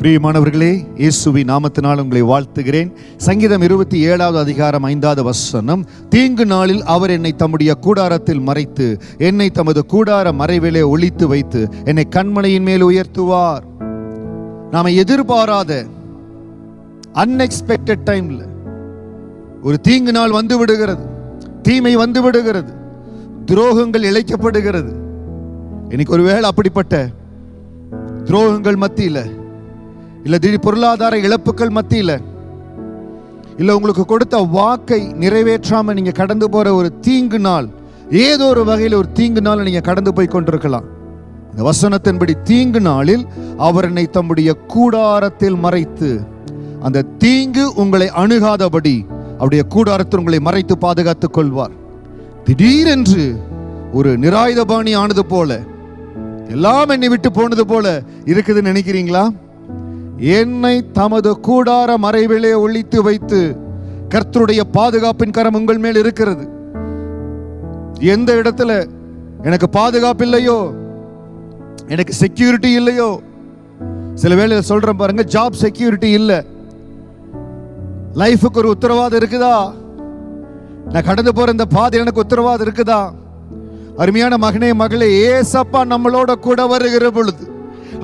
பிரியமானவர்களே, இயேசுவின் நாமத்தினால் உங்களை வாழ்த்துகிறேன். சங்கீதம் 27வது அதிகாரம் 5வது வசனம், தீங்கு நாளில் அவர் என்னை தம்முடைய கூடாரத்தில் மறைத்து என்னை தமது கூடார மறைவிலே ஒளித்து வைத்து என்னை கண்மலையின் மேல் உயர்த்துவார். நாம எதிர்பாராத அன்எக்ஸ்பெக்டட் டைம்ல ஒரு தீங்கு நாள் வந்து விடுகிறது, தீமை வந்து விடுகிறது, துரோகங்கள் இழைக்கப்படுகிறது. இன்னைக்கு ஒருவேளை அப்படிப்பட்ட துரோகங்கள் மத்தியில, இல்ல திடீர் பொருளாதார இழப்புகள் மத்தியில, இல்ல உங்களுக்கு கொடுத்த வாக்கை நிறைவேற்றாம நீங்க கடந்து போற ஒரு தீங்கு நாள், ஏதோ ஒரு வகையில் ஒரு தீங்கு நாள் நீங்க கடந்து போய் கொண்டிருக்கலாம். இந்த வசனத்தின்படி தீங்கு நாளில் அவர் என்னை தம்முடைய கூடாரத்தில் மறைத்து, அந்த தீங்கு உங்களை அணுகாதபடி அவருடைய கூடாரத்தில் உங்களை மறைத்து பாதுகாத்துக் கொள்வார். திடீரென்று ஒரு நிராயுதபாணி ஆனது போல, எல்லாம் என்னை விட்டு போனது போல இருக்குதுன்னு நினைக்கிறீங்களா? என்னை தமது கூடார மறைவிலே ஒளித்து வைத்து, கர்த்தருடைய பாதுகாப்பின் கரம் உங்கள் மேல் இருக்கிறது. எந்த இடத்துல எனக்கு பாதுகாப்பு இல்லையோ, எனக்கு செக்யூரிட்டி இல்லையோ, சில வேளையில சொல்றேன் பாருங்க, ஜாப் செக்யூரிட்டி இல்லை, லைஃபுக்கு ஒரு உத்தரவாதம் இருக்குதா, நான் கடந்து போற இந்த பாதை எனக்கு உத்தரவாதம் இருக்குதா? அருமையான மகனே மகளே, ஏசப்பா நம்மளோட கூட வருகிற பொழுது,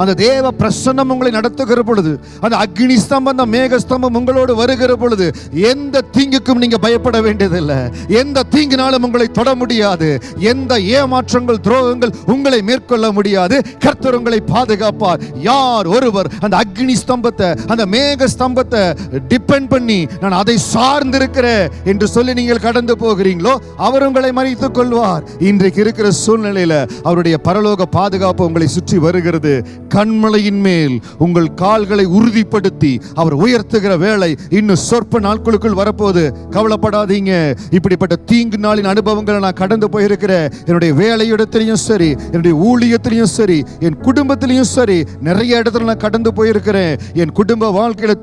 அந்த தேவ பிரசன்னம் உங்களை நடத்துகிற பொழுது, அந்த அக்னி ஸ்தம்பம், அந்த மேக ஸ்தம்பம் உங்களோடு வருகிற பொழுது, எந்த தீங்குக்கும் நீங்க பயப்பட வேண்டியதில்லை. எந்த தீங்கினாலும் உங்களை தொட முடியாது. எந்த ஏமாற்றங்கள், துரோகங்கள் உங்களை மேற்கொள்ள முடியாது. கர்த்தர் உங்களை பாதுகாப்பார். யார் ஒருவர் அந்த அக்னி ஸ்தம்பத்தை, அந்த மேக ஸ்தம்பத்தை டிபெண்ட் பண்ணி நான் அதை சார்ந்திருக்கிறேன் என்று சொல்லி நீங்கள் கடந்து போகிறீங்களோ, அவர் உங்களை மறைத்துக் கொள்வார். இன்றைக்கு இருக்கிற சூழ்நிலையில அவருடைய பரலோக பாதுகாப்பு உங்களை சுற்றி வருகிறது. கண்மலையின் மேல் உங்கள் கால்களை உறுதிப்படுத்தி அவர் உயர்த்துகிற வேளை இன்னும் சொற்ப நாட்களுக்குள் வரப்போது. கவலைப்படாதீங்க. இப்படிப்பட்ட தீங்கு நாளின் அனுபவங்களை நான் கடந்து போயிருக்கிறேன். என்னுடைய வேலையிடத்திலையும் சரி, என்னுடைய ஊழியத்திலையும் சரி, என் குடும்பத்திலையும் சரி, நிறைய இடத்துல நான் கடந்து போயிருக்கிறேன். என் குடும்ப வாழ்க்கையில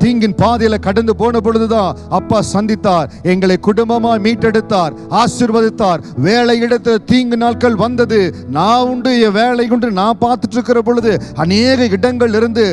தீங்கின் பாதையில கடந்து போன பொழுதுதான் அப்பா சந்தித்தார், எங்களை குடும்பமாய் மீட்டெடுத்தார், ஆசீர்வதித்தார். வேலை இடத்துல தீங்கு நாட்கள் வந்தது. நான் உண்டு, என் வேலை உண்டு, நான் பார்த்துட்டு இருக்கிற பொழுது அநேக இடங்கள் இருந்து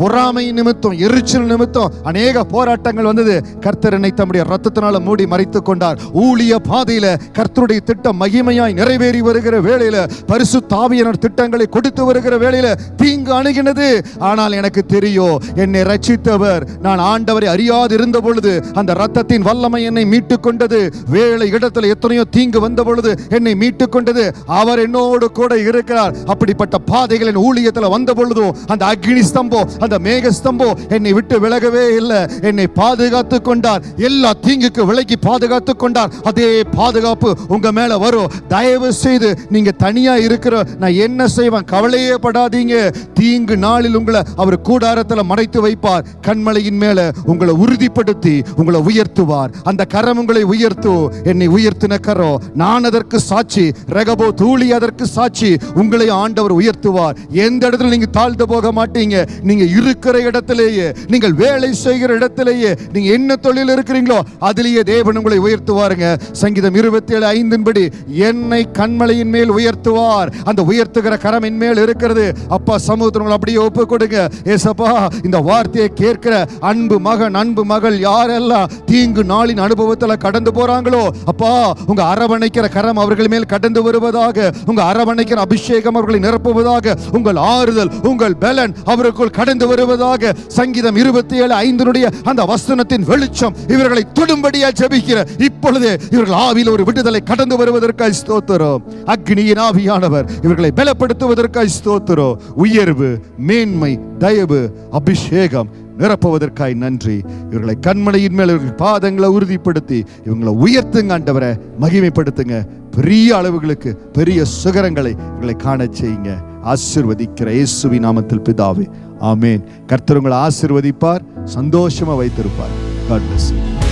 பொறாமை நிமித்தம், எரிச்சல் நிமித்தம் அநேக போராட்டங்கள் வந்தது. கர்த்தர் என்னை தம்முடைய ரத்தத்தினால மூடி மறைத்துக் கொண்டார். ஊழிய பாதையில கர்த்தருடைய திட்டம் மகிமையாய் நிறைவேறி வருகிற வேளையில, பரிசுத்த ஆவியானவர் திட்டங்களை கொடுத்து வருகிற வேளையில தீங்கு அணுகினது. ஆனால் எனக்கு தெரியும், என்னை ரட்சித்தவர், நான் ஆண்டவரை அறியாது இருந்த பொழுது அந்த ரத்தத்தின் வல்லமை என்னை மீட்டுக் கொண்டது. வேலை இடத்துல எத்தனையோ தீங்கு வந்த பொழுது என்னை மீட்டுக் கொண்டது. அவர் என்னோடு கூட இருக்கிறார். அப்படிப்பட்ட பாதைகளின் ஊழியத்தில் வந்த பொழுதும் அந்த அக்னி ஸ்தம்பம், அந்த மேக ஸ்தம்பம் என்னை விட்டு விலகவே இல்லை. என்னை பாதுகாத்துக் கொண்டார். எல்லா தீங்குக்கு விலக்கி பாதுகாத்துக் கொண்டார். அதே பாதுகாப்பு உங்க மேல வரும். தயவு செய்து நீங்க தனியா இருக்கிற, நான் என்ன செய்வேன், கவலையே படாதீங்க. தீங்கு நாளில் உங்களை அவர் கூடாரத்தில் மறைத்து வைப்பார். கண்மலையின் மேல உங்களை உறுதிப்படுத்தி உங்களை உயர்த்துவார். அந்த கரம் உங்களை உயர்த்தும். என்னை உயர்த்தின கரம், நான் அதற்கு சாட்சி. ரகபோ தூளி அதற்கு சாட்சி. உங்களை ஆண்டவர் உயர்த்துவார். எந்த இடத்துல நீங்க தாழ்ந்து போக மாட்டீங்க. நீங்க இருக்கிற இடத்திலேயே, நீங்கள் வேலை செய்கிற இடத்திலேயே, நீங்க என்ன தொழில் இருக்கிறீங்களோ அதிலேயே தேவன் உங்களை உயர்த்துவாருங்க. சங்கீதம் 27:5 என்னை கண்மலையின் மேல் உயர்த்துவார். அந்த உயர்த்துகிற கரம் என் மேல் இருக்கிறது. அப்பா சமூகத்தில் அப்படியே ஒப்பு கொடுங்க. ஏசப்பா, இந்த வார்த்தையை கேட்கிற அன்பு மகன், அன்பு மகள் யாரெல்லாம் தீங்கு நாளின் அனுபவத்தில் கடந்து போறாங்களோ, அப்பா உங்க அரவணைக்கிற கரம் அவர்கள் மேல் கடந்து வருவதாக. உங்க அரவணைக்கிற அபிஷேகம் அவர்களை நிரப்புவதாக. உங்கள் ஆறுதல், உங்கள் பலன் அவருக்குள் கடந்து வருவதாக. சங்கீதம் 27:5 அந்த வசனத்தின் வெளிச்சம் இவர்களை தொடும்படியா ஜெபிக்கிற இப்பொழுதே இவர்கள் ஆவியில் ஒரு விடுதலை கடந்து வருவதற்காக ஸ்தோத்திரம். அக்னியின் ஆவியானவர் இவர்களை பலப்படுத்துவதற்காக ஸ்தோத்திரம். உயர்வு, மேன்மை, தயவு, அபிஷேகம் நிரப்புவதற்காய் நன்றி. இவர்களை கண்மலையின் மேல் இவர்கள் பாதங்களை உறுதிப்படுத்தி இவங்களை உயர்த்துங்க ஆண்டவரை, மகிமைப்படுத்துங்க. பெரிய அளவுகளுக்கு, பெரிய சுகரங்களை இவர்களை காண செய்யுங்க. ஆசீர்வதிக்கிற இயேசுவின் நாமத்தில் பிதாவே, ஆமென். கர்த்தர் உங்களை ஆசீர்வதிப்பார், சந்தோஷமா வைத்திருப்பார். God bless you.